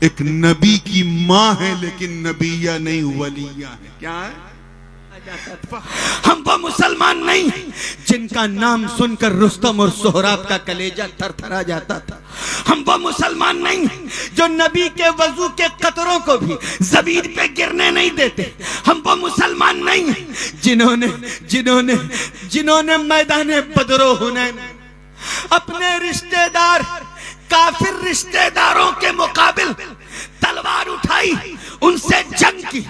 ایک نبی کی ماں ہے لیکن نبیہ نہیں ولیہ ہے. کیا ہے؟ ہم وہ مسلمان نہیں جن کا نام سن کر رستم اور سہراب کا کلیجہ تھر تھرا جاتا تھا. ہم وہ مسلمان نہیں جو نبی کے وضو کے قطروں کو بھی زمین پہ گرنے نہیں دیتے. ہم وہ مسلمان نہیں جنہوں نے میدان بدر و حنین اپنے رشتہ دار کافر رشتہ داروں کے مقابل تلوار اٹھائی, ان سے جنگ کی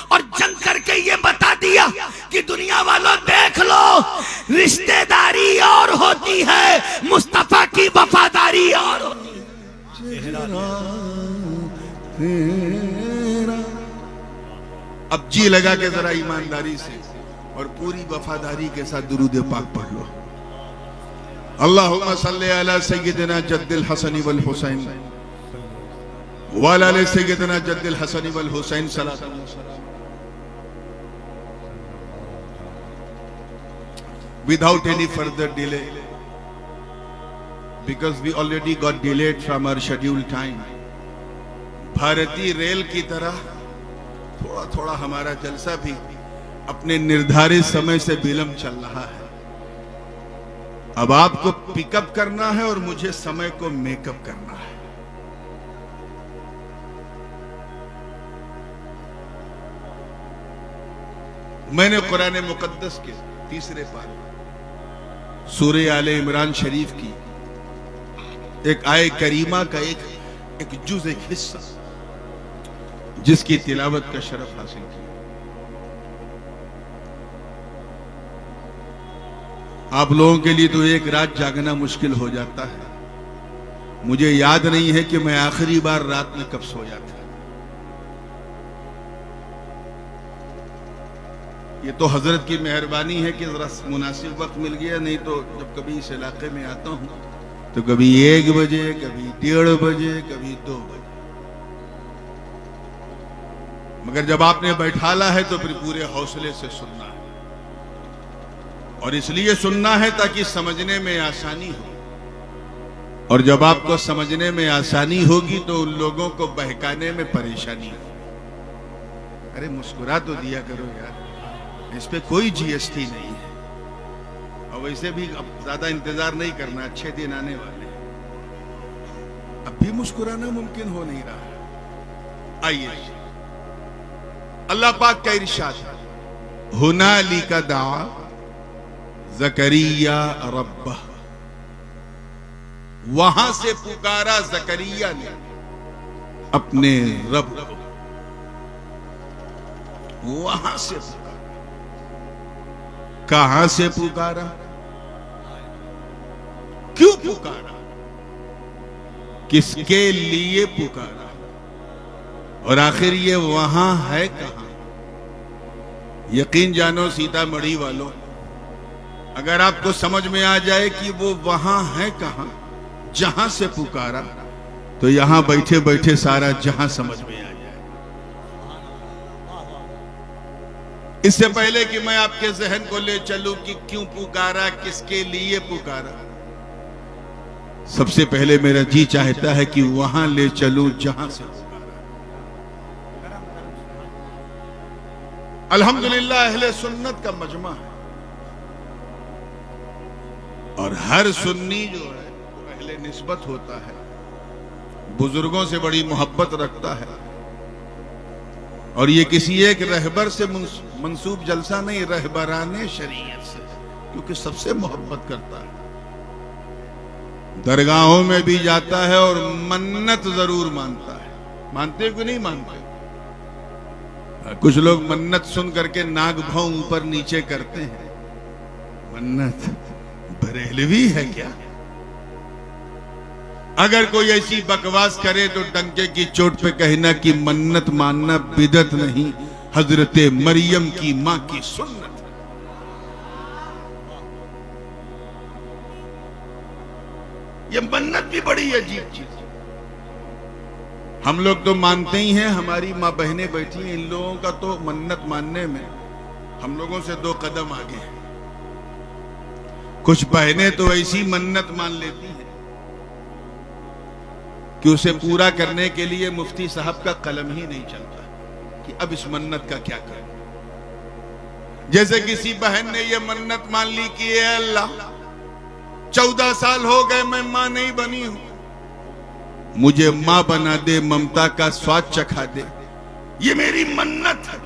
اور جنگ کر کے یہ بتا دیا کہ دنیا والوں دیکھ لو, رشتہ داری اور ہوتی ہے, مصطفیٰ کی وفاداری اور ہوتی ہے. اب جی لگا کے ذرا ایمانداری سے اور پوری وفاداری کے ساتھ درود پاک پڑھ لو. اللہم صلی علی سیدنا جد الحسن والحسین وعلی آل سیدنا جد الحسن والحسین صلاۃ وسلام. Without any further delay, because we already got delayed from our scheduled time, بھارتی ریل کی طرح تھوڑا تھوڑا ہمارا جلسہ بھی اپنے نردھارت سمے سے بیلم چل رہا ہے. اب آپ کو پک اپ کرنا ہے اور مجھے سمے کو میک اپ کرنا ہے. میں نے قرآن مقدس کے تیسرے پارے سورہ آل عمران شریف کی ایک آیے کریمہ کا ایک جز, ایک حصہ جس کی تلاوت کا شرف حاصل کیا. آپ لوگوں کے لیے تو ایک رات جاگنا مشکل ہو جاتا ہے. مجھے یاد نہیں ہے کہ میں آخری بار رات میں کب سویا تھا. یہ تو حضرت کی مہربانی ہے کہ ذرا مناسب وقت مل گیا, نہیں تو جب کبھی اس علاقے میں آتا ہوں تو کبھی 1 بجے, کبھی 1:30 بجے, کبھی 2 بجے. مگر جب آپ نے بیٹھالا ہے تو پھر پورے حوصلے سے سننا ہے, اور اس لیے سننا ہے تاکہ سمجھنے میں آسانی ہو. اور جب آپ کو سمجھنے میں آسانی ہوگی تو ان لوگوں کو بہکانے میں پریشانی ہو. ارے مسکرا تو دیا کرو یار, اس پہ کوئی جی ایس ٹی نہیں ہے. اور ویسے بھی اب زیادہ انتظار نہیں کرنا, اچھے دن آنے والے ہیں. اب بھی مسکرانا ممکن ہو نہیں رہا. آئیے, اللہ پاک کا ارشاد ہے, ہنالک دعا زکریا ربہ. وہاں سے پکارا زکریا نے اپنے رب کو. وہاں سے پکارا. کہاں سے پکارا, کیوں پکارا, کس کے لیے پکارا, اور آخر یہ وہاں ہے کہاں. یقین جانو سیتا مڑھی والوں, اگر آپ کو سمجھ میں آ جائے کہ وہ وہاں ہے کہاں جہاں سے پکارا, تو یہاں بیٹھے بیٹھے سارا جہاں سمجھ میں آ جائے. اس سے پہلے کہ میں آپ کے ذہن کو لے چلوں کہ کیوں پکارا, کس کے لیے پکارا, سب سے پہلے میرا جی چاہتا ہے کہ وہاں لے چلوں جہاں سے پکارا. الحمدللہ اہل سنت کا مجمع ہے, اور ہر سنی جو ہے وہ اہل نسبت ہوتا ہے, بزرگوں سے بڑی محبت رکھتا ہے. اور یہ کسی ایک رہبر سے منسوب جلسہ نہیں, رہبران شریعت سے, کیونکہ سب سے محبت کرتا ہے. درگاہوں میں بھی جاتا ہے اور منت ضرور مانتا ہے. مانتے کہ نہیں مانتے؟ کچھ لوگ منت سن کر کے ناک بھاؤں اوپر نیچے کرتے ہیں. منت بریلوی ہے کیا؟ اگر کوئی ایسی بکواس کرے تو ڈنکے کی چوٹ پہ کہنا کہ منت ماننا بدعت نہیں, حضرت مریم کی ماں کی سنت. یہ منت بھی بڑی عجیب چیز ہے. ہم لوگ تو مانتے ہی ہیں, ہماری ماں بہنیں بیٹھی ہیں, ان لوگوں کا تو منت ماننے میں ہم لوگوں سے 2 قدم آگے ہیں. کچھ بہنیں تو ایسی منت مان لیتی ہیں کہ اسے پورا کرنے کے لیے مفتی صاحب کا قلم ہی نہیں چلتا کہ اب اس منت کا کیا کریں. جیسے کسی بہن نے یہ منت مان لی کہ اے اللہ 14 سال ہو گئے میں ماں نہیں بنی ہوں, مجھے ماں بنا دے, ممتا کا سواد چکھا دے. یہ میری منت ہے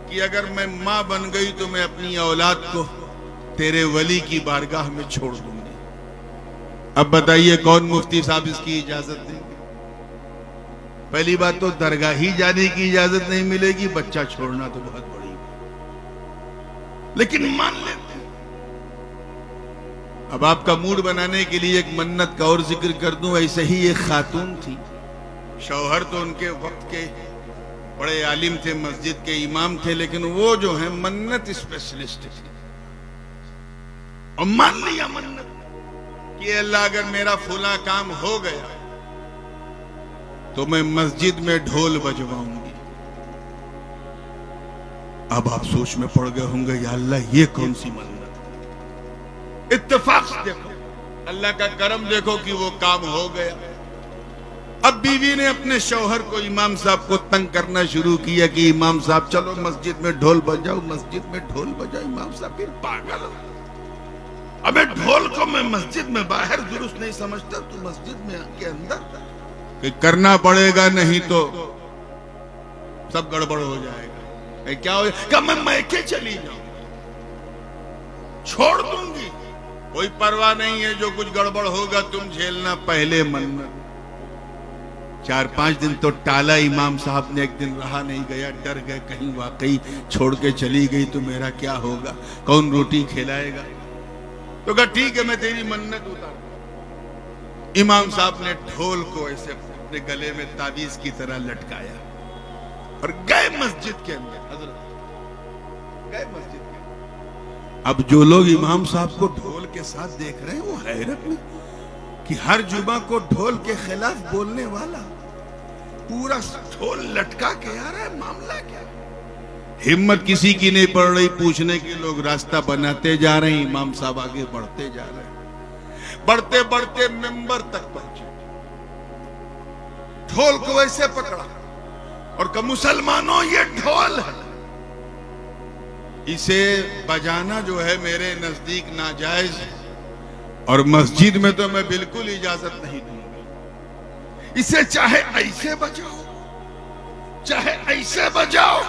کہ اگر میں ماں بن گئی تو میں اپنی اولاد کو تیرے ولی کی بارگاہ میں چھوڑ دوں گی. اب بتائیے کون مفتی صاحب اس کی اجازت دیں گے؟ پہلی بات تو درگاہ ہی جانے کی اجازت نہیں ملے گی, بچہ چھوڑنا تو بہت بڑی بات, لیکن مان لیتے ہیں. اب آپ کا موڈ بنانے کے لیے ایک منت کا اور ذکر کر دوں. ایسے ہی ایک خاتون تھی, شوہر تو ان کے وقت کے بڑے عالم تھے, مسجد کے امام تھے, لیکن وہ جو ہیں منت اسپیشلسٹ تھے. اور مان لیا منت کہ اللہ اگر میرا فلاں کام ہو گیا تو میں مسجد میں ڈھول بجواؤں گی. اب آپ سوچ میں پڑ گئے ہوں گے یا اللہ یہ کون سی منت. اتفاق سے دیکھو, اللہ کا کرم دیکھو کہ وہ کام ہو گیا. اب بیوی نے اپنے شوہر کو, امام صاحب کو تنگ کرنا شروع کیا کہ امام صاحب چلو مسجد میں ڈھول بجاؤ, مسجد میں ڈھول بجاؤ. امام صاحب پھر پاگل ہو, ابے ڈھول کو میں مسجد میں باہر درست نہیں سمجھتا, تو مسجد میں کے اندر کہ کرنا پڑے گا, نہیں تو سب گڑبڑ ہو جائے گا. کیا ہو کہ میں میکے چلی جاؤں, چھوڑ دوں گی, کوئی پرواہ نہیں ہے, جو کچھ گڑبڑ ہوگا تم جھیلنا. پہلے منت 4-5 دن تو ٹالا امام صاحب نے, ایک دن رہا نہیں گیا, ڈر گئے کہیں واقعی چھوڑ کے چلی گئی تو میرا کیا ہوگا, کون روٹی کھلائے گا. تو کہا ٹھیک ہے میں تیری منت اتار. امام صاحب نے ڈھول کو ایسے اپنے گلے میں تعویذ کی طرح لٹکایا اور گئے مسجد کے اندر. حضرت گئے مسجد کے اندر. اب جو لوگ امام صاحب کو ڈھول کے ساتھ دیکھ رہے ہیں وہ حیرت میں کہ ہر جمعہ کو ڈھول کے خلاف بولنے والا پورا ڈھول لٹکا کے آ رہا ہے, معاملہ کیا. ہمت کسی کی نہیں پڑ رہی پوچھنے کی, لوگ راستہ بناتے جا رہے ہیں, امام صاحب آگے بڑھتے جا رہے ہیں. بڑھتے بڑھتے ممبر تک پہنچے, ڈھول کو ایسے پکڑا اور کہا مسلمانوں یہ ڈھول ہے, اسے بجانا جو ہے میرے نزدیک ناجائز ہے, اور مسجد میں تو میں بالکل اجازت نہیں دوں گا. اسے چاہے ایسے بجاؤ, چاہے ایسے بجاؤ,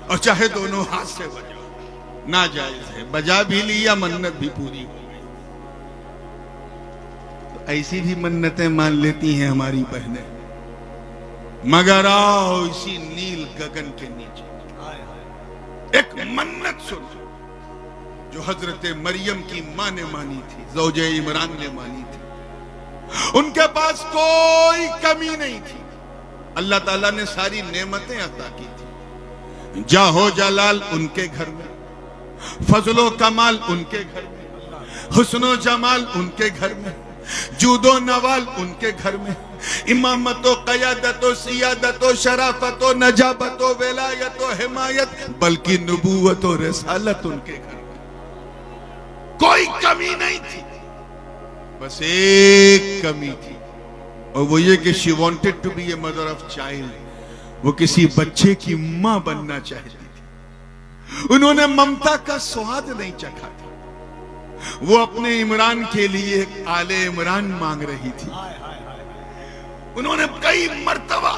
اور چاہے دونوں ہاتھ سے بجاؤ, ناجائز ہے. بجا بھی لیا, منت بھی پوری ہو گئی. تو ایسی بھی منتیں مان لیتی ہیں ہماری بہنیں. مگر آؤ اسی نیل گگن کے نیچے ایک منت سنو جو حضرت مریم کی ماں نے مانی تھی, زوجہ عمران نے مانی تھی. ان کے پاس کوئی کمی نہیں تھی, اللہ تعالیٰ نے ساری نعمتیں عطا کی تھی. جاہو جلال ان کے گھر میں, فضل و کمال ان کے گھر میں, حسن و جمال ان کے گھر میں, جود و نوال ان کے گھر میں, امامت و قیادت و سیادت و شرافت و نجابت و ولایت و حمایت, بلکہ نبوت و رسالت ان کے گھر میں. کوئی کمی نہیں تھی, بس ایک کمی تھی, اور وہ یہ کہ she wanted to be a mother of child. وہ کسی بچے کی ماں بننا چاہتی تھی. انہوں نے ممتا کا سواد نہیں چکھا تھا. وہ اپنے عمران کے لیے ایک آل عمران مانگ رہی تھی. انہوں نے کئی مرتبہ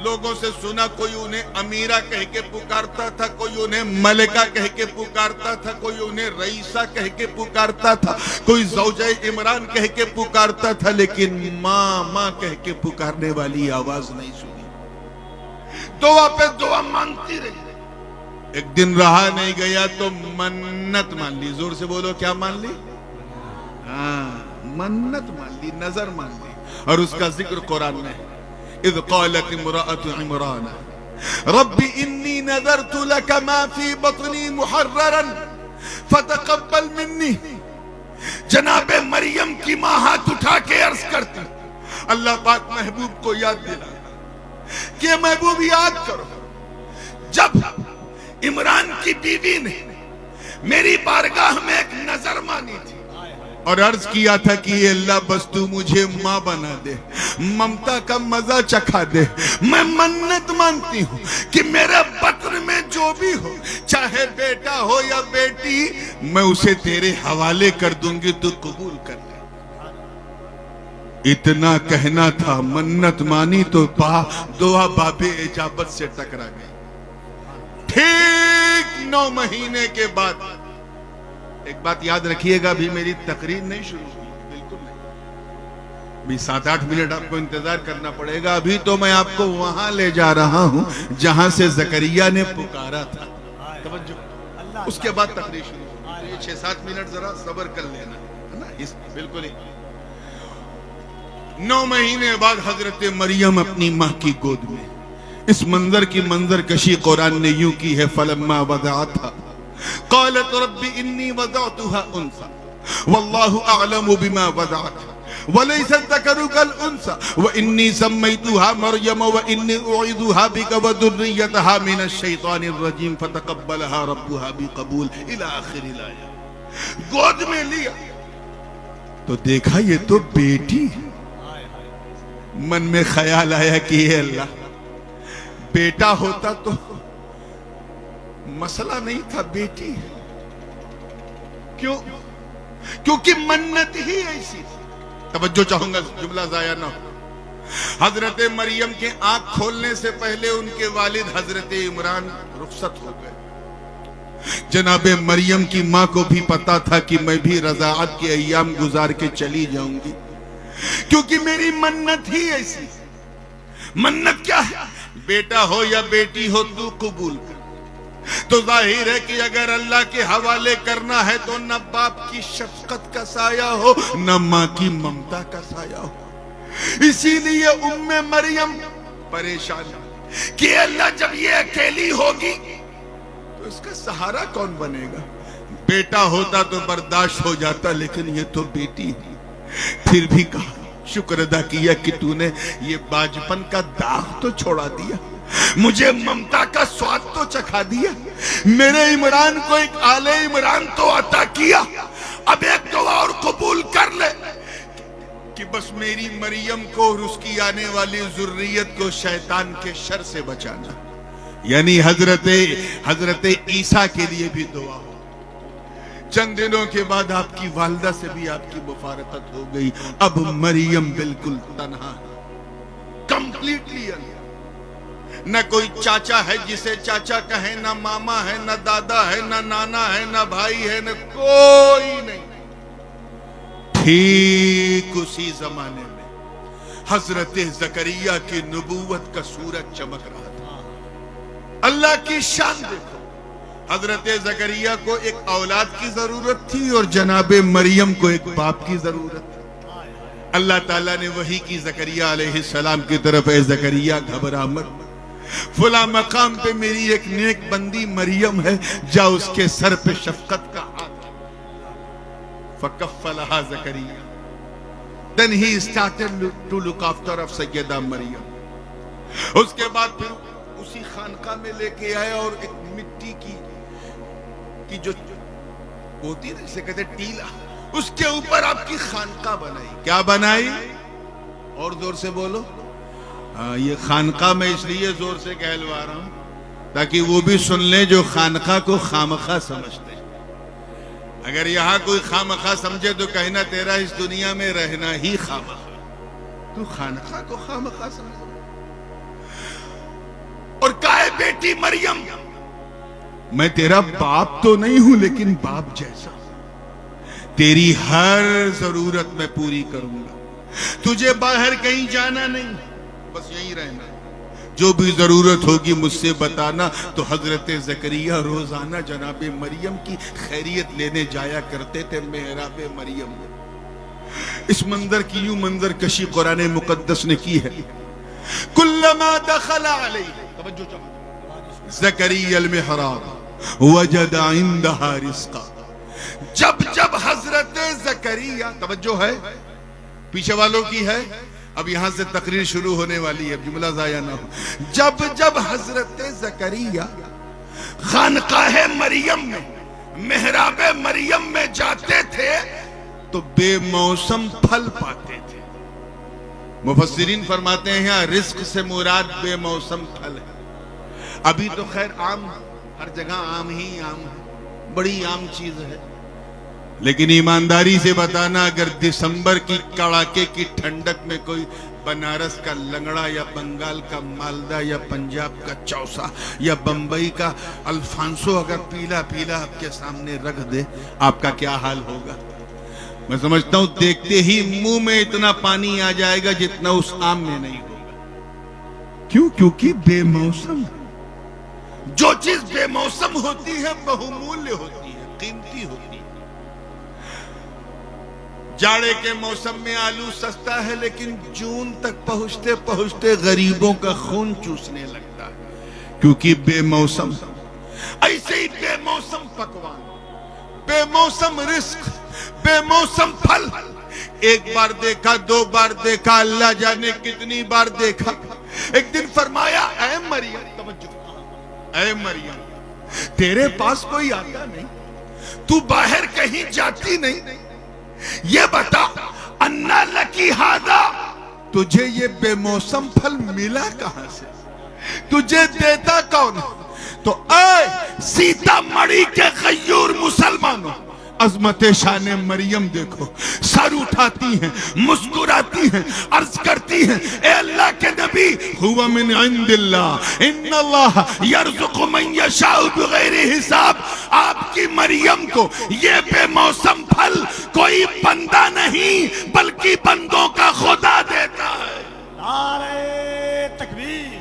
لوگوں سے سنا, کوئی انہیں امیرہ کہہ کے پکارتا تھا, کوئی انہیں ملکہ کہہ کے پکارتا تھا, کوئی انہیں رئیسہ کہہ کے پکارتا تھا, کوئی زوجہ عمران کہہ کے پکارتا تھا, لیکن ماں ماں کہہ کے پکارنے والی آواز نہیں سنی. دعا پہ دعا مانگتی رہی. ایک دن رہا نہیں گیا تو منت مان لی. زور سے بولو, کیا مان لی؟ منت مان لی, نظر مان لی. اور اس کا ذکر قرآن میں ہے. اذ قالت امرأة عمران رب انی نذرت لك ما في بطنی محررا فتقبل منی. جناب مریم کی ماں ہاتھ اٹھا کے عرض کرتی, اللہ پاک محبوب کو یاد دلا کہ محبوب یاد کرو جب عمران کی بیوی نے میری بارگاہ میں ایک نظر مانی تھی, اور عرض کیا تھا کہ اے اللہ بس تو مجھے ماں بنا دے، ممتا کا مزہ چکھا دے۔ میں منت مانتی ہوں کہ میرے بطن میں جو بھی ہو، چاہے بیٹا ہو یا بیٹی، میں اسے تیرے حوالے کر دوں گی، تو قبول کر لے۔ اتنا کہنا تھا، منت مانی تو دعا باب اجابت سے ٹکرا گئی۔ ٹھیک 9 مہینے کے بعد، ایک بات یاد رکھیے گا، ابھی میری تقریر نہیں شروع ہوئی، بالکل نہیں، ابھی 7-8 منٹ آپ کو انتظار کرنا پڑے گا۔ ابھی تو میں آپ کو وہاں لے جا رہا ہوں جہاں سے زکریا نے پکارا تھا۔ توجہ، اس کے بعد تقریر شروع ہوگی۔ یہ 6-7 منٹ ذرا صبر کر لینا ہے نا، بالکل ہی۔ 9 مہینے بعد حضرت مریم اپنی ماں کی گود میں، اس منظر کی منظر کشی قرآن نے یوں کی ہے، فلما وضعتها قالت رب انی وضعتها انثى واللہ اعلم بما وضعت وليس الذکر كالانثى وانی سمیتها مریم وانی اعیذها بک وذریتها من الشیطان الرجیم فتقبلها ربها بقبول الی آخر الآیہ۔ گود میں لیا تو دیکھا یہ تو بیٹی ہے۔ من میں خیال آیا کہ اے اللہ، بیٹا ہوتا تو مسئلہ نہیں تھا، بیٹی ہے۔ کیوں؟ کیونکہ منت ہی ایسی تھی۔ توجہ چاہوں گا، جملہ ضائع نہ ہو۔ حضرت مریم کے آنکھ کھولنے سے پہلے ان کے والد حضرت عمران رخصت ہو گئے۔ جناب مریم کی ماں کو بھی پتا تھا کہ میں بھی رضاعت کے ایام گزار کے چلی جاؤں گی، کیونکہ میری منت ہی ایسی۔ منت کیا ہے؟ بیٹا ہو یا بیٹی ہو تو قبول کر۔ تو ظاہر ہے کہ اگر اللہ کے حوالے کرنا ہے تو نہ باپ کی شفقت کا سایہ ہو، نہ ماں کی ممتا کا سایہ ہو۔ اسی لیے مریم پریشان کہ اللہ جب یہ اکیلی ہوگی تو اس کا سہارا کون بنے گا؟ بیٹا ہوتا تو برداشت ہو جاتا، لیکن یہ تو بیٹی ہے۔ پھر بھی کہا، شکر ادا کیا کہ تو نے یہ باجپن کا داغ تو چھوڑا دیا، مجھے ممتا کا سواد تو چکھا دیا، میرے عمران کو ایک آل عمران تو عطا کیا۔ اب ایک دعا اور قبول کر لے کہ بس میری مریم کو اور اس کی آنے والی ذریت کو شیطان کے شر سے بچانا۔ یعنی حضرت عیسیٰ کے لیے بھی دعا ہو۔ چند دنوں کے بعد آپ کی والدہ سے بھی آپ کی مفارقت ہو گئی۔ اب مریم بالکل تنہا، کمپلیٹلی نہ کوئی چاچا ہے جسے چاچا کہیں، نہ ماما ہے، نہ دادا ہے، نہ نانا ہے، نہ بھائی ہے، نہ کوئی نہیں۔ ٹھیک اسی زمانے میں حضرت زکریا کی نبوت کا سورج چمک رہا تھا۔ اللہ کی شان دیکھو، حضرت زکریا کو ایک اولاد کی ضرورت تھی اور جناب مریم کو ایک باپ کی ضرورت تھی۔ اللہ تعالیٰ نے وحی کی زکریا علیہ السلام کی طرف، اے زکریا گھبرا مت، فلاں مقام پہ میری ایک نیک بندی مریم ہے، جا اس کے سر پہ شفقت کا ہاتھ۔ فَكَفَّلَهَا زَكَرِيَّا Then he started to look after of سیدہ مریم۔ اس کے بعد پھر اسی خانقاہ میں لے کے آئے اور ایک مٹی کی جو ہوتی ہے جسے کہتے ٹیلا، اس کے اوپر آپ کی خانقاہ بنائی۔ کیا بنائی؟ اور زور سے بولو۔ یہ خانقاہ میں اس لیے زور سے کہلوا رہا ہوں تاکہ وہ بھی سن لیں جو خانقاہ کو خامخواہ سمجھتے ہیں۔ اگر یہاں کوئی خامخواہ سمجھے تو کہنا تیرا اس دنیا میں رہنا ہی خامخواہ، تو خانقاہ کو خامخواہ سمجھے۔ اور کہے بیٹی مریم، میں تیرا باپ تو نہیں ہوں لیکن باپ جیسا، تیری ہر ضرورت میں پوری کروں گا، تجھے باہر کہیں جانا نہیں، بس یہیں رہنا، جو بھی ضرورت ہوگی مجھ سے بتانا۔ تو حضرت زکریا روزانہ جناب مریم کی خیریت لینے جایا کرتے تھے محراب مریم۔ اس منظر کی یوں منظر کشی قرآن مقدس نے کی ہے۔ کلما دخل علیہ، توجہ چاہو، زکریا المحراب وجد عندها رزقا، جب حضرت زکریا، توجہ ہے پیچھے والوں کی ہے، اب یہاں سے تقریر شروع ہونے والی ہے، جملہ ضائع نہ ہو۔ جب حضرت زکریا خانقاہ مریم میں، محراب مریم میں جاتے تھے تو بے موسم پھل پاتے تھے. مفسرین فرماتے ہیں یہاں رزق سے مراد بے موسم پھل ہے. ابھی تو خیر عام، ہر جگہ عام ہی عام ہے، بڑی عام چیز ہے. لیکن ایمانداری سے بتانا، اگر دسمبر کی کڑاکے کی ٹھنڈک میں کوئی بنارس کا لنگڑا یا بنگال کا مالدہ یا پنجاب کا چوسا یا بمبئی کا الفانسو اگر پیلا پیلا آپ کے سامنے رکھ دے، آپ کا کیا حال ہوگا؟ میں سمجھتا ہوں دیکھتے ہی منہ میں اتنا پانی آ جائے گا جتنا اس آم میں نہیں ہوگا. کیوں؟ کیونکہ بے موسم. جو چیز بے موسم ہوتی ہے بہمولیہ ہوتی ہے، قیمتی ہوتی ہے. جاڑے کے موسم میں آلو سستا ہے، لیکن جون تک پہنچتے پہنچتے غریبوں کا خون چوسنے لگتا ہے، کیونکہ بے موسم. ایسے ہی بے موسم پکوان، بے موسم رزق، بے موسم پھل. ایک بار دیکھا، دو بار دیکھا، اللہ جانے کتنی بار دیکھا. ایک دن فرمایا، اے مریم، توجہ، اے مریم، تیرے پاس کوئی آتا نہیں، تو باہر کہیں جاتی نہیں، یہ بتا انا لکی ہادا، تجھے یہ بے موسم پھل ملا کہاں سے؟ تجھے دیتا کون؟ تو اے سیتا مڑی کے غیور مسلمانوں، عظمت شان مریم دیکھو. سر اٹھاتی ہیں، مسکراتی ہیں، عرض کرتی ہیں، اے اللہ کے نبی، ہوا من عند اللہ، ان اللہ یرزق من یشاء بغیر حساب. آپ کی مریم کو یہ بے موسم پھل کوئی بندہ نہیں بلکہ بندوں کا خدا دیتا ہے. نعرہ تکبیر،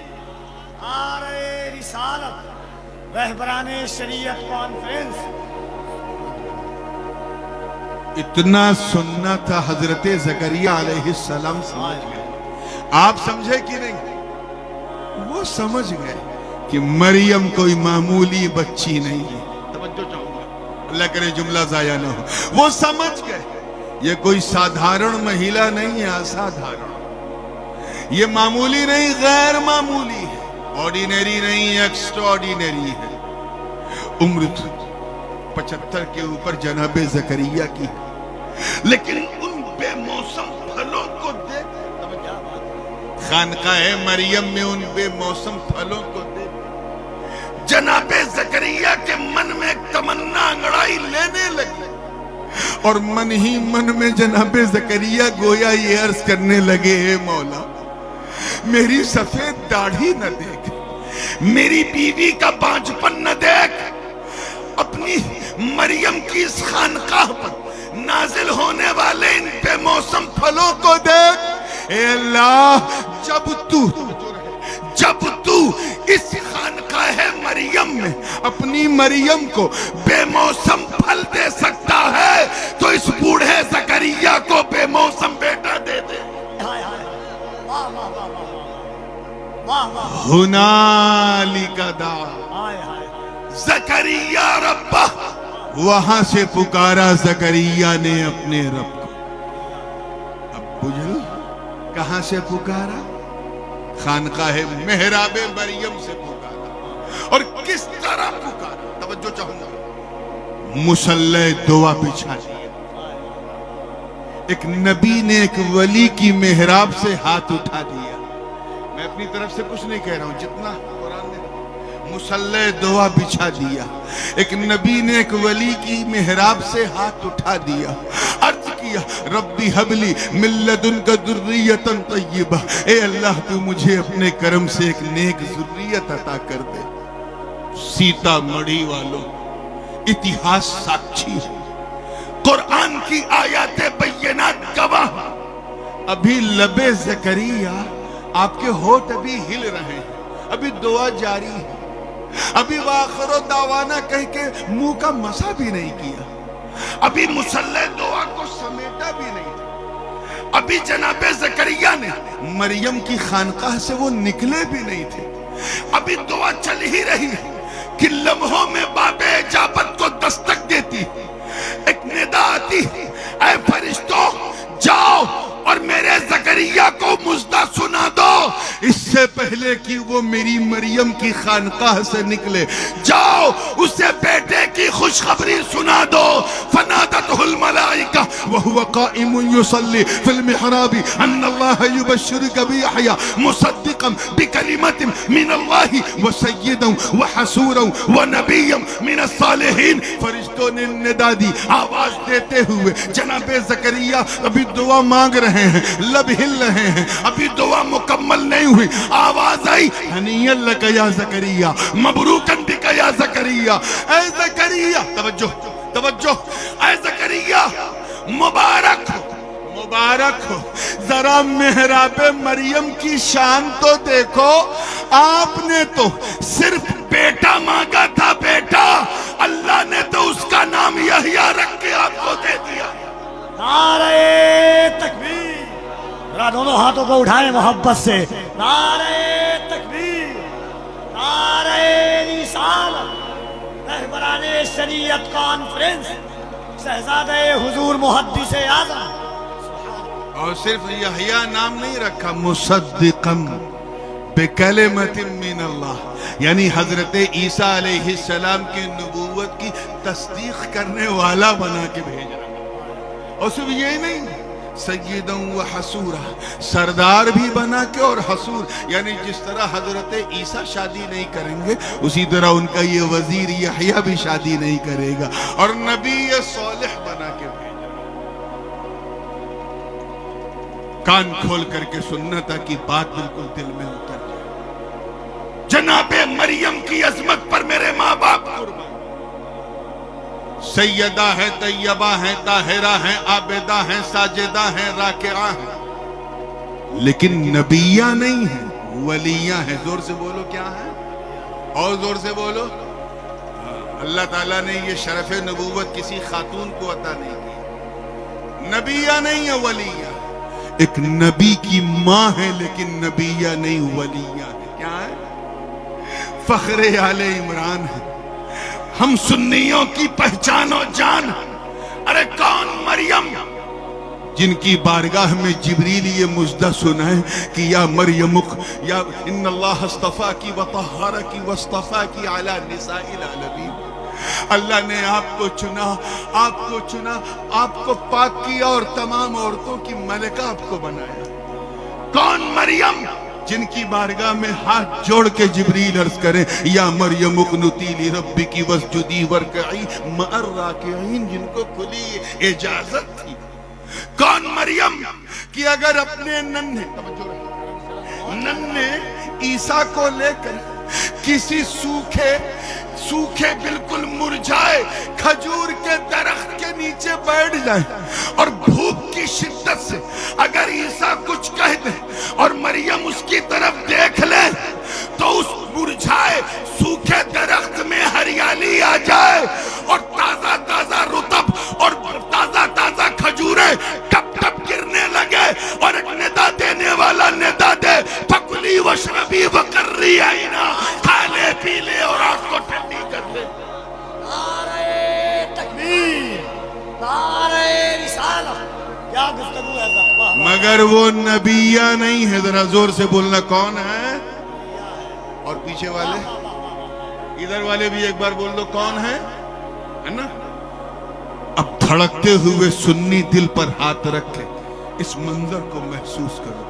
نعرہ رسالت، رہبران شریعت کانفرنس. اتنا سننا تھا حضرت زکریہ علیہ السلام سمجھ گئے. آپ سمجھے کہ نہیں؟ وہ سمجھ گئے کہ مریم کوئی معمولی بچی نہیں ہے. توجہ چاہوں گا، اللہ کرے جملہ ضائع نہ ہو. وہ سمجھ گئے یہ کوئی سادھارن مہیلا نہیں ہے، اسادھارن. یہ معمولی نہیں، غیر معمولی ہے، آرڈینری نہیں، ایکسٹرا آرڈینری ہے. عمر 75 کے اوپر جناب زکریا کی، لیکن ان بے موسم پھلوں کو دیکھ، خانقاہ مریم میں ان بے موسم پھلوں کو دیکھ جناب زکریا کے من میں ایک تمنا انگڑائی لینے لگی، اور من ہی من میں جناب زکریا گویا یہ عرض کرنے لگے، اے مولا میری سفید داڑھی نہ دیکھ، میری بیوی کا بانجھپن نہ دیکھ، اپنی مریم کی اس خانقاہ پر نازل ہونے والے ان بے موسم پھلوں کو دیکھ. اے اللہ، جب تو اس خانقاہ مریم میں اپنی مریم کو بے موسم پھل دے سکتا ہے تو اس بوڑھے زکریا کو بے موسم بیٹا دے دے. ہنالک دعا زکریا ربہ، وہاں سے پکارا زکریا نے اپنے رب کو. اب بجھل کہاں سے پکارا؟ خانقاہ محراب مریم سے پکارا. اور کس طرح پکارا؟ توجہ چاہوں گا. مصلی دعا بچھا دیا. ایک نبی نے ایک ولی کی محراب سے ہاتھ اٹھا دیا. میں اپنی طرف سے کچھ نہیں کہہ رہا ہوں، جتنا قرآن نے مصلی دعا بچھا دیا. ایک نبی نے ایک ولی کی محراب سے ہاتھ اٹھا دیا، عرض کیا، ربی حبلی من لدنک ذریۃ طیبہ، اے اللہ تو مجھے اپنے کرم سے ایک نیک ذریت عطا کر دے. سیتا مڑی والوں، اتہاس ساکچی ہے، قرآن کی آیات بینات گواہ. ابھی لب زکریا، آپ کے ہونٹ ابھی ہل رہے ہیں، ابھی دعا جاری ہے، ابھی وآخر دعوانا کہہ کے منہ کا مسا بھی نہیں کیا، ابھی مصلی دعا کو سمیٹا بھی نہیں تھا، ابھی جناب زکریا نے مریم کی خانقاہ سے وہ نکلے بھی نہیں تھے، ابھی دعا چل ہی رہی ہے کہ لمحوں میں باب اجابت کو دستک دیتی. ایک ندا آتی، اے فرشتوں جاؤ اور میرے زکریا کو مژدہ سنا دو، اس سے پہلے کہ وہ میری مریم کی خانقاہ سے نکلے، جاؤ اسے بیٹے کی خوشخبری سنا دو۔ فنادته الملائکہ وهو قائم يصلي في المحراب ان اللہ يبشرك بيحيى مصدقا بکلمۃ من اللہ وسیدا وحسورا ونبیا من الصالحین۔ فرشتوں نے ندا دی آواز دیتے ہوئے، جناب زکریا ابھی دعا مانگ رہے ہیں، لب ہل رہے ہیں، ابھی دعا مکمل نہیں ہوئی، آواز آئی ہنیئا لک یا زکریا مبروکن بک یا زکریا۔ اے زکریا، توجہ توجہ، اے زکریا مبارک ہو مبارک ہو، ذرا محراب مریم کی شان تو دیکھو، آپ نے تو صرف بیٹا مانگا تھا، بیٹا، اللہ نے تو اس کا نام یحییٰ رکھ کے آپ کو دے دیا۔ نعرہ تکبیر، ذرا دونوں ہاتھوں کو اٹھائیں محبت سے، نعرہ تکبیر، نعرہ رسالت، رہبران شریعت کانفرنس، شہزادہ حضور محدث اعظم۔ اور صرف یحییٰ نام نہیں رکھا، مصدقا بکلمۃ من اللہ، یعنی حضرت عیسیٰ علیہ السلام کی نبوت کی تصدیق کرنے والا بنا کے بھیج رہا۔ اور صرف یہ نہیں، سیدا و حسورا، سردار بھی بنا کے، اور حسور یعنی جس طرح حضرت عیسیٰ شادی نہیں کریں گے اسی طرح ان کا یہ وزیر یحییٰ بھی شادی نہیں کرے گا، اور نبی صالح بنا کے بھیجا۔ کان کھول کر کے سننا تاکہ بات بالکل دل میں اتر جائے۔ جناب مریم کی عظمت پر میرے ماں باپ قربان، سیدہ ہے، طیبہ ہے، طاہرہ ہیں، عابدہ ہیں، ساجدہ ہیں، راکعہ ہیں، لیکن نبیہ نہیں ہیں، ولیہ ہیں۔ زور سے بولو کیا ہے؟ اور زور سے بولو۔ اللہ تعالیٰ نے یہ شرف نبوت کسی خاتون کو عطا نہیں کی۔ نبیہ نہیں ہے، ولیہ۔ ایک نبی کی ماں ہے لیکن نبیہ نہیں، ولیہ ہے۔ کیا ہے؟ فخر آل عمران ہے، ہم سنیوں کی پہچان و جان۔ ارے کون مریم جن کی بارگاہ میں جبریل یہ مژدہ سنائے کہ یا مریم یا ان اللہ اصطفاکی وطہرکی واصطفاکی علی نساء العالمین، اللہ نے آپ کو چنا، آپ کو چنا، آپ کو پاک کیا اور تمام عورتوں کی ملکہ آپ کو بنایا۔ کون مریم جن کی بارگاہ میں ہاتھ جوڑ کے جبریل عرض کریں یا مریم اقنتی لربکی واسجدی وارکعی مع الراکعین، جن کو کھلی اجازت تھی۔ کون مریم کہ اگر اپنے ننھے عیسیٰ کو لے کر کسی سوکھے بالکل مرجھائے کھجور کے درخت کے نیچے بیٹھ جائیں اور بھوک کی شدت سے اگر عیسیٰ کچھ کہہ دیں اور مریم اس کی طرف دیکھ لیں تو اس مرجھائے سوکھے درخت میں ہریالی آ جائے اور تازہ تازہ رطب اور تازہ تازہ کھجوریں ٹپ ٹپ گرنے لگے اور ایک ندا دینے والا ندا دے، فکلی واشربی وقرری عینا، کھا لے پی لے اور آنکھ کو ٹھنڈی کر لے۔ نعرہ تکبیر، نعرہ رسالت، کیا گفتگو ہے ذرا۔ مگر وہ نبیہ نہیں ہے، ذرا زور سے بولنا، کون ہے؟ اور پیچھے والے ادھر والے بھی ایک بار بول دو، کون ہے نا؟ اب دھڑکتے ہوئے سنی دل پر ہاتھ رکھے اس منظر کو محسوس کرو،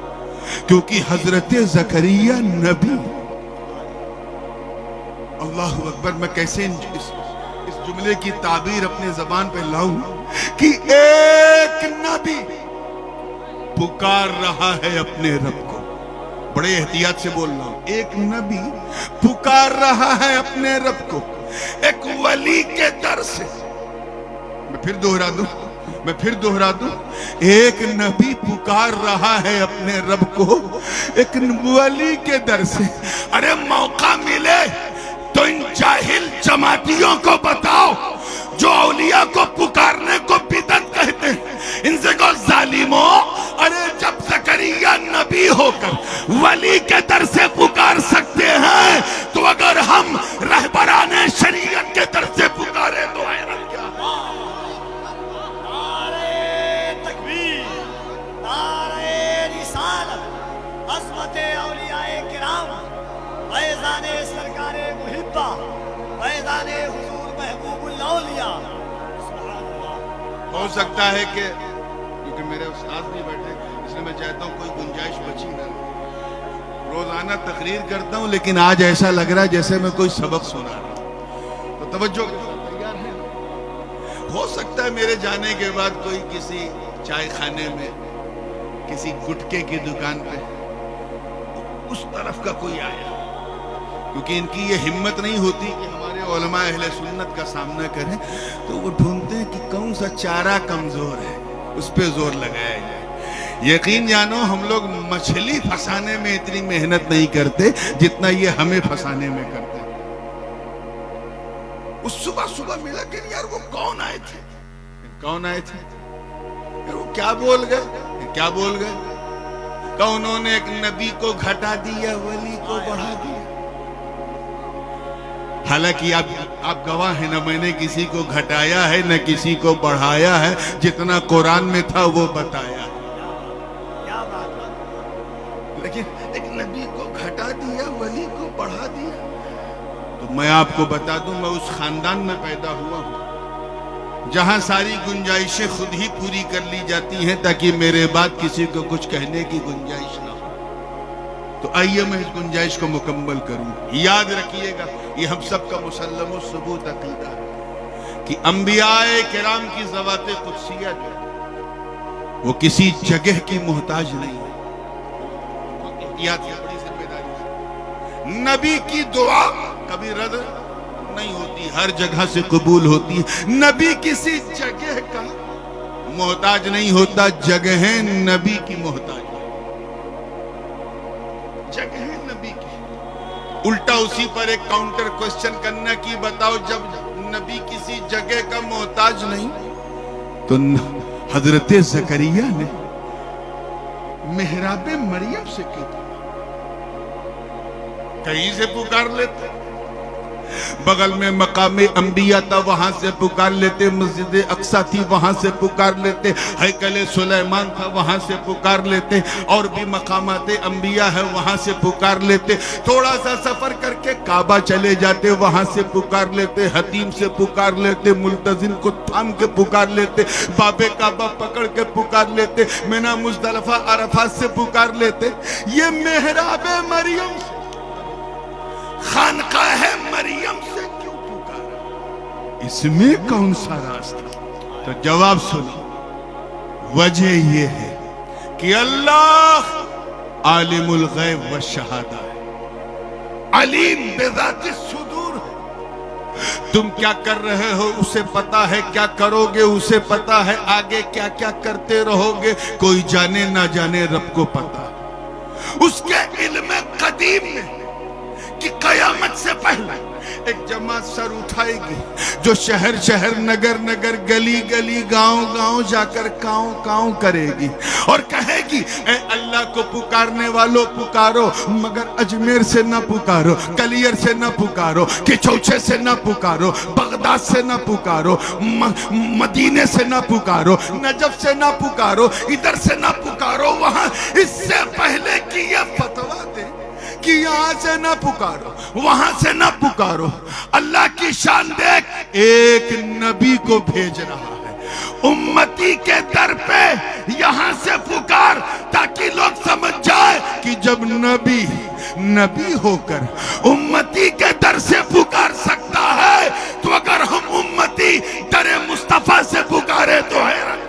کیونکہ حضرت زکریا نبی۔ اللہ اکبر، میں کیسے اس جملے کی تعبیر اپنے زبان پہ لاؤں کہ ایک نبی پکار رہا ہے اپنے رب کو، بڑے احتیاط سے بول رہا ہوں، ایک نبی پکار رہا ہے اپنے رب کو ایک ولی کے در سے۔ میں پھر دہرا دوں، ایک نبی پکار رہا ہے اپنے رب کو ایک ولی کے در سے۔ ارے موقع ملے تو ان جاہل جماعتیوں کو بتاؤ جو اولیاء کو پکارنے کو بدعت کہتے ہیں، ان سے کو ظالموں، ارے جب زکریا نبی ہو کر ولی کے در سے پکار سکتے ہیں تو اگر ہم رہبران شریعت کے در سے پکارے تو حیرت کیا؟ نعرہ تکبیر، نعرہ رسالت، عظمت اولیاء ہو سکتا ہے کہ کیونکہ میرے استاد بھی بیٹھے، اس لیے میں چاہتا ہوں کوئی گنجائش بچی نہ رہے۔ روزانہ تقریر کرتا ہوں لیکن آج ایسا لگ رہا ہے جیسے میں کوئی سبق سنا رہا ہوں، تو توجہ کے ساتھ تیار ہیں؟ ہو سکتا ہے میرے جانے کے بعد کوئی کسی چائے خانے میں، کسی گٹکے کی دکان پہ اس طرف کا کوئی آیا، کیونکہ ان کی یہ ہمت نہیں ہوتی کہ ہمارے علماء اہل سنت کا سامنا کریں، تو وہ ڈھونڈتے ہیں کہ کون سا چارہ کمزور ہے اس پہ زور لگایا جائے۔ یقین جانو ہم لوگ مچھلی پھنسانے میں اتنی محنت نہیں کرتے جتنا یہ ہمیں پھنسانے میں کرتے۔ اس صبح ملا کہ یار وہ کون آئے تھے، کون آئے تھے، وہ کیا بول گئے کہ انہوں نے ایک نبی کو گھٹا دیا، ولی کو بڑھا دیا۔ حالانکہ آپ گواہ ہیں، نہ میں نے کسی کو گھٹایا ہے نہ کسی کو بڑھایا ہے، جتنا قرآن میں تھا وہ بتایا، لیکن ایک نبی کو گھٹا دیا، ولی کو بڑھا دیا۔ تو میں آپ کو بتا دوں، میں اس خاندان میں پیدا ہوا ہوں جہاں ساری گنجائشیں خود ہی پوری کر لی جاتی ہیں تاکہ میرے بعد کسی کو کچھ کہنے کی گنجائش نہ ہو۔ تو آئیے میں اس گنجائش کو مکمل کروں۔ یاد رکھیے گا، یہ ہم سب کا مسلم و ثبوت عقیدہ ہے کہ انبیاء کرام کی ذوات قدسیہ جو ہے وہ کسی جگہ کی محتاج نہیں ہے۔ احتیاط سے، بڑی ذمہ داری سے، نبی کی دعا کبھی رد نہیں ہوتی، ہر جگہ سے قبول ہوتی ہے۔ نبی کسی جگہ کا محتاج نہیں ہوتا، جگہیں نبی کی محتاج ہے، جگہیں نبی کی۔ الٹا اسی پر ایک کاؤنٹر کوسچن کرنا کہ بتاؤ جب نبی کسی جگہ کا محتاج نہیں تو حضرت زکریا نے محراب مریم سے کی تھی، کہیں سے پکار لیتے، بغل میں مقام انبیاء تھا وہاں سے پکار لیتے، مسجد اقصی تھی وہاں سے پکار لیتے، ہیکل سلیمان تھا وہاں سے پکار لیتے، اور بھی مقامات انبیاء ہے وہاں سے پکار لیتے، تھوڑا سا سفر کر کے کعبہ چلے جاتے وہاں سے پکار لیتے، حتیم سے پکار لیتے، ملتزم کو تھام کے پکار لیتے، باب کعبہ پکڑ کے پکار لیتے، منی مزدلفہ عرفات سے پکار لیتے۔ یہ محراب مریم سے، خانقاہ مریم سے کیوں پکارا؟ اس میں کون سا راستہ؟ تو جواب سنو، وجہ یہ ہے کہ اللہ عالم الغیب والشہادہ ہے، علیم بذات الصدور۔ تم کیا کر رہے ہو اسے پتا ہے، کیا کرو گے اسے پتا ہے، آگے کیا کیا کرتے رہو گے کوئی جانے نہ جانے رب کو پتا۔ اس کے علم قدیم میں کہ قیامت سے پہلے ایک جماعت سر اٹھائے گی جو شہر شہر، نگر نگر، گلی گلی، گاؤں گاؤں جا کر کاؤں کاؤں کرے گی اور کہے گی اے اللہ کو پکارنے والوں پکارو، مگر اجمیر سے نہ پکارو، کلیر سے نہ پکارو، کچوچے سے نہ پکارو، بغداد سے نہ پکارو، مدینے سے نہ پکارو، نجف سے نہ پکارو، ادھر سے نہ پکارو وہاں۔ اس سے پہلے کہ یہ فتویٰ دے کہ یہاں سے نہ پکارو وہاں سے نہ پکارو، اللہ کی شان دیکھ، ایک نبی کو بھیج رہا ہے امتی کے در پہ، یہاں سے پکار تاکہ لوگ سمجھ جائے کہ جب نبی ہو کر امتی کے در سے پکار سکتا ہے تو اگر ہم امتی در مصطفیٰ سے پکارے تو حیرت۔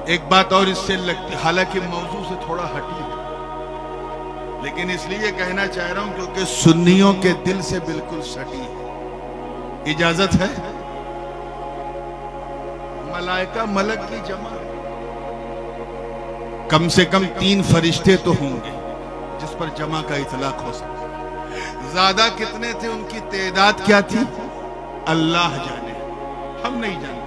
ایک بات اور اس سے لگتی، حالانکہ موضوع سے تھوڑا ہٹی ہے، لیکن اس لیے کہنا چاہ رہا ہوں کیونکہ سنیوں کے دل سے بالکل سٹی ہے۔ اجازت ہے؟ ملائکہ ملک کی جمع کم سے کم 3 فرشتے تو ہوں گے جس پر جمع کا اطلاق ہو سکتا ہے۔ زیادہ کتنے تھے، ان کی تعداد کیا تھی، اللہ جانے، ہم نہیں جانتے،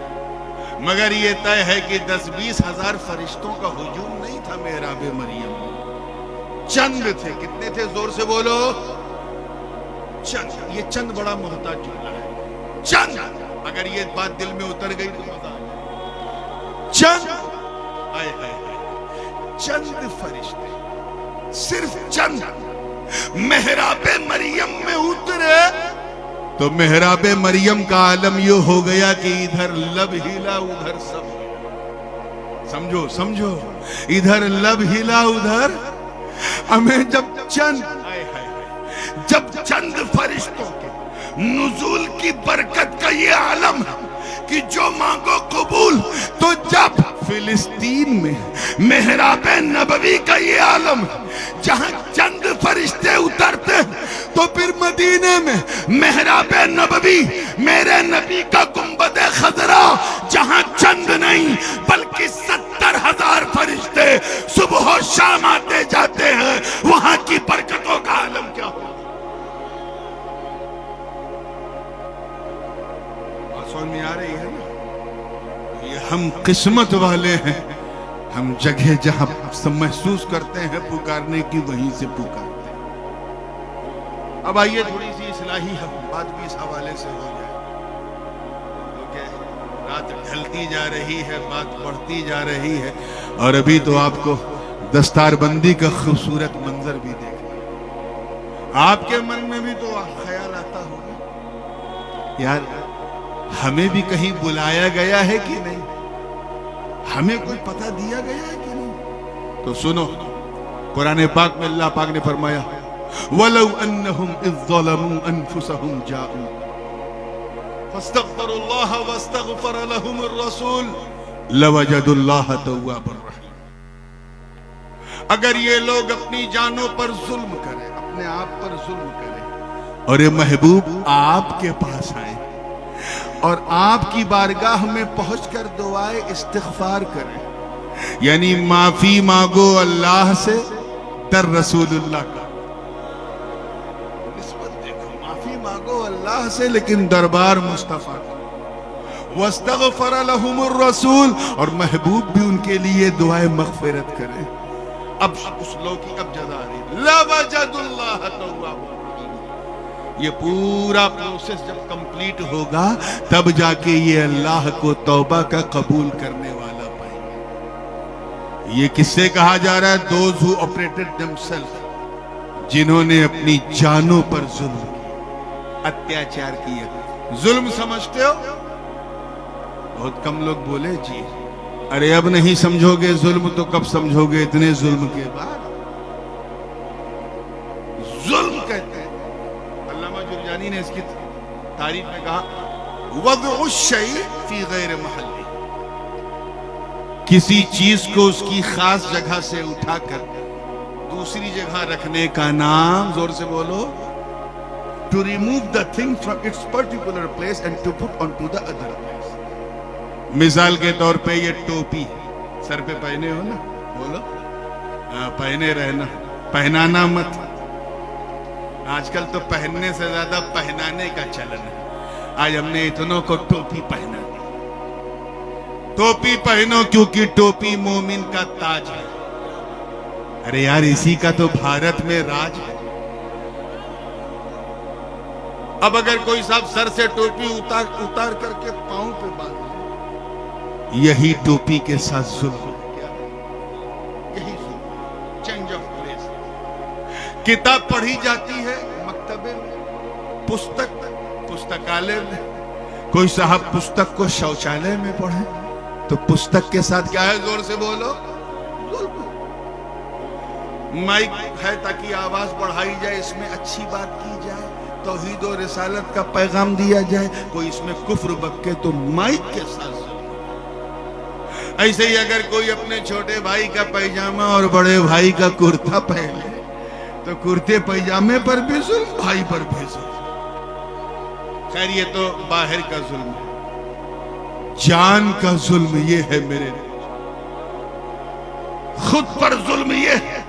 مگر یہ طے ہے کہ 10-20 ہزار فرشتوں کا ہجوم نہیں تھا محراب مریم میں، چند تھے۔ کتنے تھے؟ زور سے بولو، چند۔ یہ چند بڑا محتاج جملہ ہے، چند۔ اگر یہ بات دل میں اتر گئی تو مزہ آ جائے۔ چند، آئے آئے آئے، چند فرشتے، صرف چند محراب مریم میں اترے تو محراب مریم کا عالم یہ ہو گیا کہ ادھر لب ہلا ادھر سب. سمجھو سمجھو, ادھر لب ہلا ادھر. ہمیں جب چند فرشتوں کے نزول کی برکت کا یہ عالم ہے کہ جو مانگو قبول, تو جب فلسطین میں محراب نبوی کا یہ عالم ہے جہاں چند فرشتے اترتے, تو پھر مدینے میں محراب نبوی میرے نبی کا گنبد خضرا جہاں چند نہیں بلکہ 70,000 فرشتے صبح و شام آتے جاتے ہیں, وہاں کی برکتوں کا عالم کیا ہو. سمجھ میں آ رہی ہے نا؟ یہ ہم قسمت والے ہیں, ہم جگہ جہاں محسوس کرتے ہیں پکارنے کی وہیں سے پکارتے ہیں. اب آئیے تھوڑی سی اصلاحی بات بھی اس حوالے سے ہو جائے, کیونکہ رات ڈھلتی جا رہی ہے, بات بڑھتی جا رہی ہے, اور ابھی تو آپ کو دستار بندی کا خوبصورت منظر بھی دیکھنا. آپ کے من میں بھی تو خیال آتا ہوگا یار ہمیں بھی کہیں بلایا گیا ہے کہ نہیں, ہمیں کوئی پتہ دیا گیا ہے کہ نہیں. تو سنو, قرآن پاک میں اللہ پاک نے فرمایا وَلَوْ أَنَّهُمْ إِذْ ظَلَمُوا أَنفُسَهُمْ جَاءُوا فَاسْتَغْفَرُوا اللَّهَ وَاسْتَغْفَرَ لَهُمُ الرَّسُولُ لَوَجَدُوا اللَّهَ تَوَّابًا رَحِيمًا. اگر یہ لوگ اپنی جانوں پر ظلم کریں, اپنے آپ پر ظلم کریں, اور یہ محبوب آپ کے پاس آئیں اور آپ کی بارگاہ میں پہنچ کر دعائے استغفار کریں, یعنی معافی مانگو اللہ سے, در رسول اللہ کا نسبت دیکھو, معافی مانگو اللہ سے لیکن دربار مصطفیٰ کا. واستغفر لهم الرسول, اور محبوب بھی ان کے لیے دعائے مغفرت کرے. اب اس لوگ کی اب جزا آ رہی, لَوَجَدُ اللَّهَ تَوَّابًا. یہ پورا پروسیس جب کمپلیٹ ہوگا تب جا کے یہ اللہ کو توبہ کا قبول کرنے والا پائیں گے. یہ کس سے کہا جا رہا ہے؟ those who operated themselves, جنہوں نے اپنی جانوں پر ظلم کیا, اتیاچار کیا. ظلم سمجھتے ہو؟ بہت کم لوگ بولے جی. ارے اب نہیں سمجھو گے ظلم تو کب سمجھو گے اتنے ظلم کے بعد. ظلم کہتے ہیں, علامہ جرجانی نے اس کی تعریف میں کہا وضع الشیء فی غیر محلی, کسی چیز کو اس کی خاص جگہ سے اٹھا کر دوسری جگہ رکھنے کا نام, زور سے بولو, to remove the thing from its particular place and to put onto the other place. مثال کے طور پہ یہ ٹوپی سر پہ پہنے ہو نا, بولو پہنے رہنا, پہنانا مت. آج کل تو پہننے سے زیادہ پہنانے کا چلن ہے. آج ہم نے اتنوں کو ٹوپی پہنا دی. ٹوپی پہنو کیونکہ ٹوپی مومن کا تاج ہے. ارے یار اسی کا تو بھارت میں راج ہے. اب اگر کوئی صاحب سر سے ٹوپی اتار کر کے پاؤں پہ باندھ, یہی ٹوپی کے ساتھ ظلم ہے. یہی ظلم, چینج آف پلیس. کتاب پڑھی جاتی ہے مکتبے میں, پستکالے میں. کوئی صاحب پستک کو شوچالے میں پڑھے تو پستک کے ساتھ کیا ہے؟ زور سے بولو, ظلم. مائک ہے تاکہ آواز بڑھائی جائے, اس میں اچھی بات کی جائے, توحید و رسالت کا پیغام دیا جائے. کوئی اس میں کفر بکے تو مائک کے ساتھ ظلم. ایسے ہی اگر کوئی اپنے چھوٹے بھائی کا پیجامہ اور بڑے بھائی کا کرتا پہنے تو کرتے پیجامے پر بھی ظلم, بھائی پر بھی ظلم. خیر یہ تو باہر کا ظلم ہے. جان کا ظلم یہ ہے میرے, خود پر ظلم یہ ہے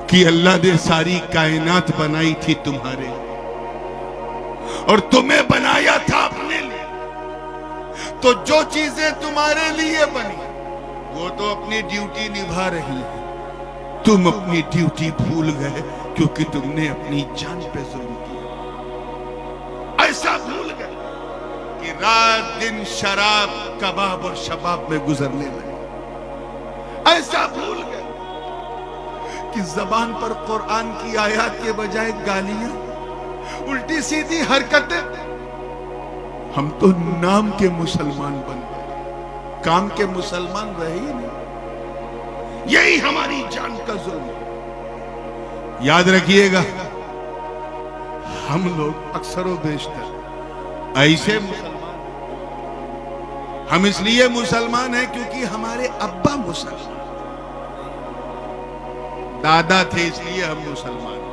کہ اللہ نے ساری کائنات بنائی تھی تمہارے اور تمہیں بنایا تھا اپنے لیے. تو جو چیزیں تمہارے لیے بنی وہ تو اپنی ڈیوٹی نبھا رہی ہیں. تم اپنی ڈیوٹی بھول گئے کیونکہ تم نے اپنی جان پہ ظلم کیا. ایسا بھول گئے کہ رات دن شراب کباب اور شباب میں گزرنے لگے. ایسا بھول گئے کہ زبان پر قرآن کی آیات کے بجائے گالیاں الٹی سیدھی حرکتیں. ہم تو نام کے مسلمان بن گئے, کام کے مسلمان رہے ہی نہیں. یہی ہماری جان کا ظلم ہے. یاد رکھیے گا, ہم لوگ اکثر و بیشتر ایسے مسلمان, ہم اس لیے مسلمان ہیں کیونکہ ہمارے ابا مسلمان, دادا تھے اس لیے ہم مسلمان ہیں.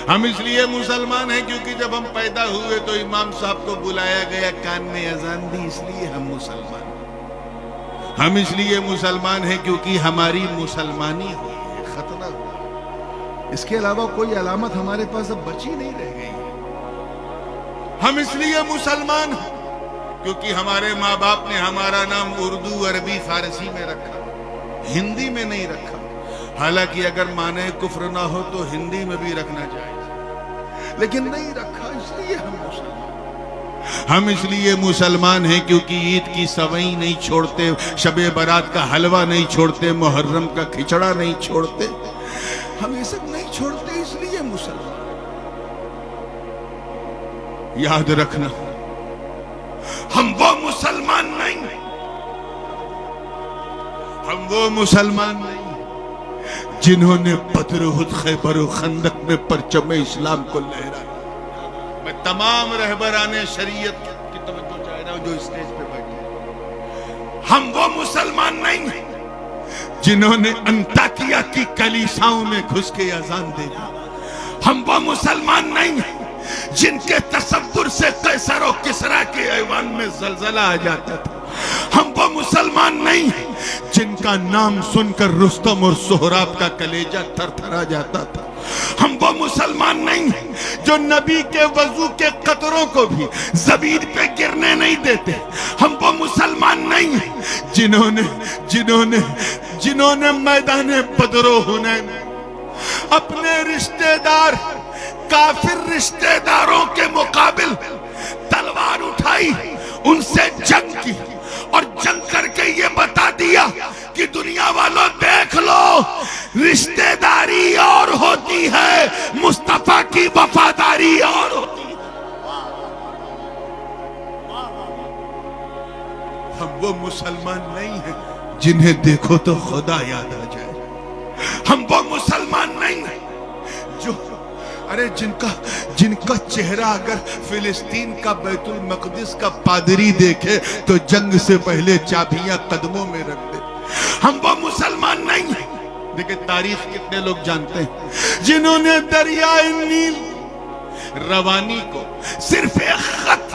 ہم اس لیے مسلمان ہیں کیونکہ جب ہم پیدا ہوئے تو امام صاحب کو بلایا گیا, کان میں اذان دی, اس لیے ہم مسلمان ہیں. ہم اس لیے مسلمان ہیں کیونکہ ہماری مسلمانی ہوئی ہے, ختنہ ہوا. اس کے علاوہ کوئی علامت ہمارے پاس اب بچی نہیں رہ گئی ہے. ہم اس لیے مسلمان ہیں کیونکہ ہمارے ماں باپ نے ہمارا نام اردو, عربی, فارسی میں رکھا, ہندی میں نہیں رکھا. حالانکہ اگر معنی کفر نہ ہو تو ہندی میں بھی رکھنا چاہیے, لیکن نہیں رکھا. اس لیے ہم مسلمان. ہم اس لیے مسلمان ہیں کیونکہ عید کی سوئی نہیں چھوڑتے, شب برات کا حلوہ نہیں چھوڑتے, محرم کا کھچڑا نہیں چھوڑتے. ہم یہ سب نہیں چھوڑتے, اس لیے مسلمان. یاد رکھنا, ہم وہ مسلمان نہیں, ہم وہ مسلمان نہیں جنہوں نے بدر, احد, خیبر و خندق میں پرچم اسلام کو لہرایا. میں تمام رہبران شریعت کی توجہ چاہ رہا ہوں جو اسٹیج پہ بیٹھے. ہم وہ مسلمان نہیں جنہوں نے انطاکیہ کی کلیساؤں میں گھس کے اذان دے دی. ہم وہ مسلمان نہیں جن کے تصور سے قیصر و کسریٰ کے ایوان میں زلزلہ آ جاتا تھا. ہم وہ مسلمان نہیں جن کا نام سن کر رستم اور سہراب کا کلیجہ تھر تھرا جاتا تھا. ہم وہ مسلمان نہیں جو نبی کے وضو کے قطروں کو بھی زمین پہ گرنے نہیں دیتے. ہم وہ مسلمان نہیں جنہوں نے میدان بدر و حنین اپنے رشتہ دار کافر رشتہ داروں کے مقابل تلوار اٹھائی, ان سے جنگ کی, اور جنگ کر کے یہ بتا دیا کہ دنیا والوں دیکھ لو, رشتہ داری اور ہوتی ہے, مصطفیٰ کی وفاداری اور ہوتی ہے. ہم وہ مسلمان نہیں ہیں جنہیں دیکھو تو خدا یاد آ جائے. ہم وہ مسلمان نہیں ہیں جو جن کا چہرہ اگر فلسطین کا بیت المقدس کا پادری دیکھے تو جنگ سے پہلے چابیاں قدموں میں رکھ دے. ہم وہ مسلمان نہیں ہیں. دیکھیں تاریخ کتنے لوگ جانتے ہیں جنہوں نے دریائے نیل روانی کو صرف ایک خط,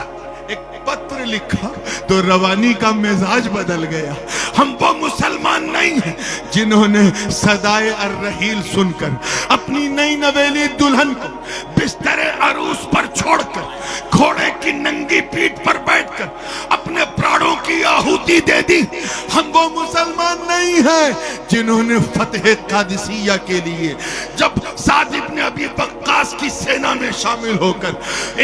ایک پتر لکھا تو روانی کا مزاج بدل گیا. ہم وہ مسلمان نہیں ہیں جنہوں نے صدائے الرحیل سن کر اپنی نئی نویلی دلہن کو بستر عروس پر چھوڑ کر گھوڑے کی ننگی پیٹھ پر بیٹھ کر اپنے پراڑوں کی آہوتی دے دی. ہم وہ مسلمان نہیں ہیں جنہوں نے فتح قادسیہ کے لیے جب سعد ابن ابی وقاص کی سینا میں شامل ہو کر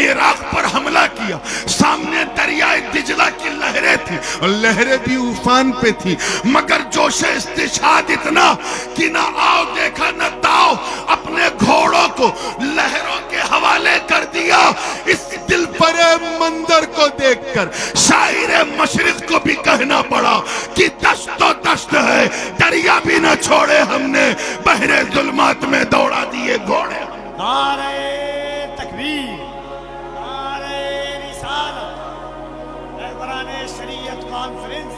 عراق پر حملہ کیا, سامنے دریائے دجلہ کی لہریں تھی اور لہریں بھی عفان پہ تھی, مگر جوش استشہاد اتنا کہ نہ آؤ دیکھا نہ تاؤ, اپنے گھوڑوں کو لہروں کے حوالے کر دیا. اس دل پرے منظر کو دیکھ کر شاعر مشرق کو بھی کہنا پڑا کہ دشت و دشت ہے, دریا بھی نہ چھوڑے ہم نے, بحر ظلمات میں دوڑا دیے گھوڑے. نعرہ تکبیر, نعرہ رسالت, رہبران شریعت کانفرنس.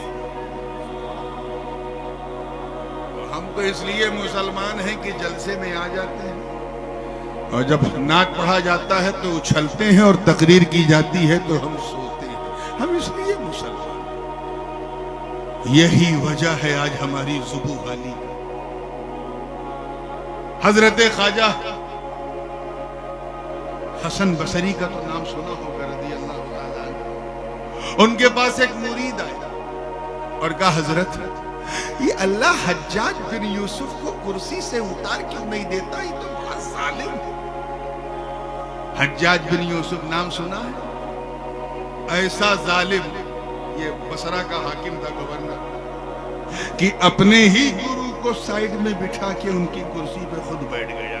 ہم تو اس لیے مسلمان ہیں کہ جلسے میں آ جاتے ہیں اور جب نعت پڑھا جاتا ہے تو اچھلتے ہیں اور تقریر کی جاتی ہے تو ہم سوتے ہیں. ہم اس لیے مسلمان. یہی وجہ ہے آج ہماری ذبح حالی. حضرت خواجہ حسن بصری کا تو نام سنا ہوگا رضی اللہ تعالیٰ عنہ. ان کے پاس ایک مرید آیا اور کہا حضرت یہ اللہ حجاج بن یوسف کو کرسی سے اتار کیوں نہیں دیتا, یہ تو بڑا ظالم ہے. حجاج بن یوسف نام سنا ہے؟ ایسا ظالم, یہ بصرہ کا حاکم تھا, گورنر, کہ اپنے ہی گرو کو سائیڈ میں بٹھا کے ان کی کرسی پہ خود بیٹھ گیا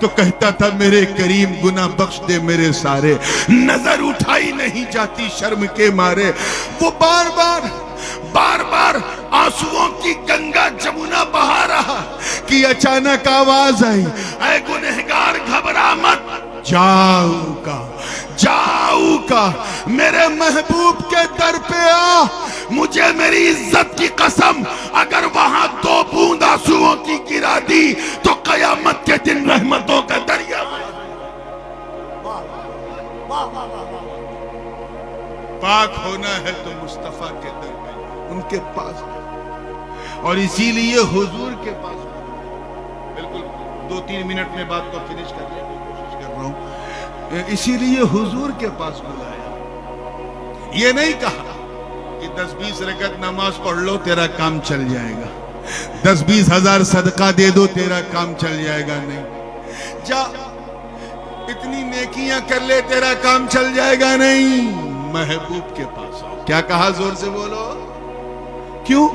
تو کہتا تھا میرے کریم گناہ بخش دے میرے سارے، نظر اٹھائی نہیں جاتی شرم کے مارے، وہ بار بار آنسوؤں کی گنگا جمنا بہا رہا کہ اچانک آواز آئی، اے گنہگار گھبرا مت، جاؤ کا میرے محبوب کے در پہ آ، مجھے میری عزت کی قسم اگر وہاں 2 بوند آنسوؤں کی گرا دی تو قیامت کے دن رحمتوں کا دریا پاک ہونا ہے تو مصطفیٰ کے در پہ ان کے پاس، اور اسی لیے حضور کے پاس بالکل 2-3 منٹ میں بات کو فنش کرنے کی کوشش کر رہا ہوں، اسی لیے حضور کے پاس بلایا، یہ نہیں کہا کہ 10-20 رکعت نماز پڑھ لو تیرا کام چل جائے گا، 10-20 ہزار صدقہ دے دو تیرا کام چل جائے گا، نہیں، جا اتنی نیکیاں کر لے تیرا کام چل جائے گا، نہیں، محبوب کے پاس آؤ۔ کیا کہا؟ زور سے بولو، کیوں؟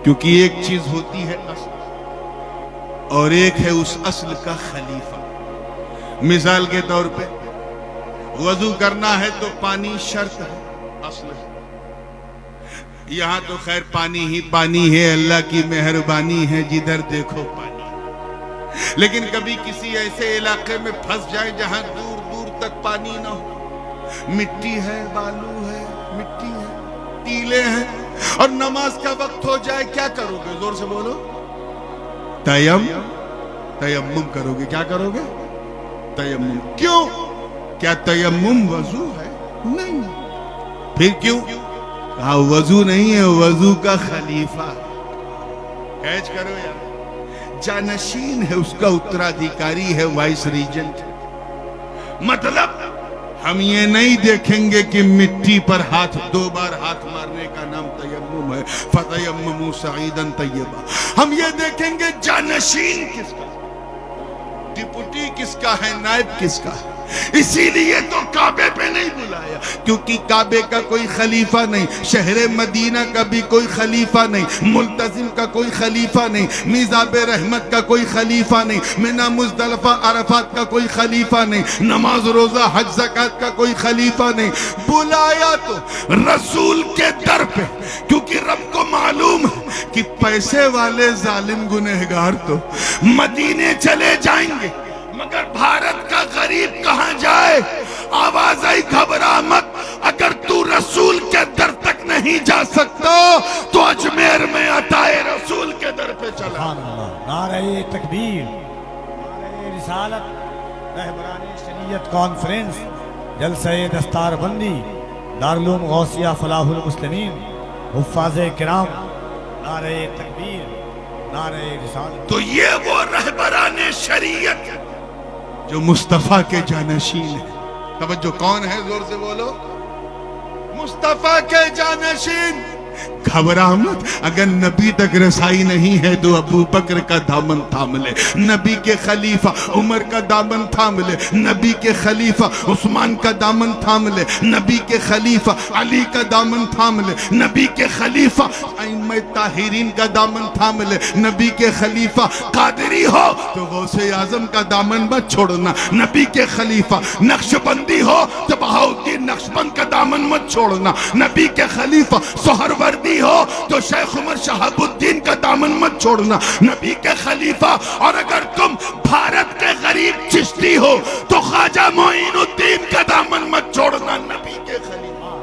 کیونکہ ایک چیز ہوتی ہے اصل اور ایک ہے اس اصل کا خلیفہ۔ مثال کے طور پہ وضو کرنا ہے تو پانی شرط ہے، اصل ہے، یہاں تو خیر پانی ہی پانی ہے، اللہ کی مہربانی ہے، جدھر دیکھو پانی، لیکن کبھی کسی ایسے علاقے میں پھنس جائے جہاں دور دور تک پانی نہ ہو، مٹی ہے، بالو ہے، مٹی ہے، ٹیلے ہیں، اور نماز کا وقت ہو جائے، کیا کرو گے؟ زور سے بولو، تیمم کرو گے۔ کیا کرو گے؟ تیمم۔ کیوں؟ کیا تیمم وضو ہے؟ نہیں۔ پھر کیوں؟ کہا وضو نہیں ہے، وضو کا خلیفہ، کیچ کرو یار، جانشین ہے، اس کا اترادھیکاری ہے، وائس ریجنٹ۔ مطلب ہم یہ نہیں دیکھیں گے کہ مٹی پر 2 بار ہاتھ مارنے کا نام تیمم ہے، فَتَيَمَّمُوا صَعِيدًا طَيِّبًا۔ ہم یہ دیکھیں گے جانشین کس کا، ڈپٹی کس کا ہے، نائب کس کا ہے۔ اسی لیے تو کعبے پہ نہیں بلایا، کیونکہ کعبے کا کوئی خلیفہ نہیں، شہر مدینہ کا بھی کوئی خلیفہ نہیں، ملتزم کا کوئی خلیفہ نہیں، میزاب رحمت کا کوئی خلیفہ نہیں، منی مزدلفہ عرفات کا کوئی خلیفہ نہیں، نماز روزہ حج زکات کا کوئی خلیفہ نہیں، بلایا تو رسول کے در پہ، کیونکہ رب کو معلوم ہے کہ پیسے والے ظالم گنہگار تو مدینے چلے جائیں گے، مگر بھارت کا غریب کہاں جائے؟ آواز آئی گھبرا مت، اگر تو رسول کے در تک نہیں جا سکتا تو اجمیر میں عطائے رسول کے در پہ چلا۔ نعرہ تکبیر، نعرہ رسالت، رہبران شریعت کانفرنس، جلسہ دستار بندی، دارالعلوم غوثیہ فلاح المسلمین، حفاظ کرام، نعرہ تکبیر، نعرہ رسالت۔ تو یہ وہ رہبران شریعت جو مصطفیٰ کے جانشین ہیں۔ توجہ، کون ہے؟ زور سے بولو، مصطفیٰ کے جانشین۔ گھبرا مت، اگر نبی تک رسائی نہیں ہے تو ابو بکر کا دامن تھام لے، نبی کے خلیفہ عمر کا دامن تھام لے، نبی کے خلیفہ عثمان کا دامن تھام لے، نبی کے خلیفہ علی کا دامن تھام لے، نبی کے خلیفہ ائمہ طاہرین کا دامن تھام لے، نبی کے خلیفہ قادری ہو تو غوث اعظم کا دامن مت چھوڑنا، نبی کے خلیفہ نقشبندی ہو تو بہاؤالدین نقشبند کا دامن مت چھوڑنا، نبی کے خلیفہ سہروردی ہو تو شیخ عمر شہاب الدین کا دامن مت چھوڑنا، نبی کے خلیفہ، اور اگر تم بھارت کے غریب چشتی ہو تو خواجہ معین الدین کا دامن مت چھوڑنا، نبی کے خلیفہ۔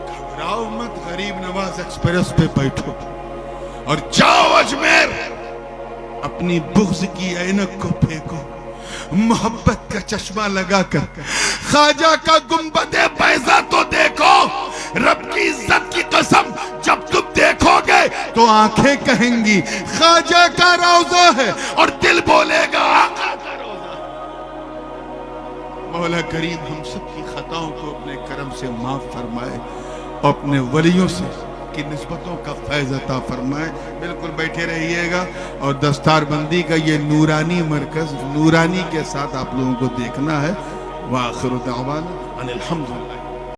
گھبراؤ مت، غریب نواز ایکسپریس پہ بیٹھو اور جاؤ اجمیر، اپنی بغض کی اینک کو پھینکو، محبت کا چشمہ لگا کر خواجہ کا گنبد بیضا تو دیکھو، رب کی عزت کی قسم جب تم دیکھو گے تو آنکھیں کہیں گی خواجہ کا روضہ ہے اور دل بولے گا آقا کا روضہ۔ مولا کریم ہم سب کی خطاؤں کو اپنے کرم سے معاف فرمائے اور اپنے ولیوں سے کی نسبتوں کا فیض عطا فرمائے۔ بالکل بیٹھے رہیے گا، اور دستار بندی کا یہ نورانی مرکز نورانی کے ساتھ آپ لوگوں کو دیکھنا ہے۔ وآخر دعوانا ان الحمدللہ۔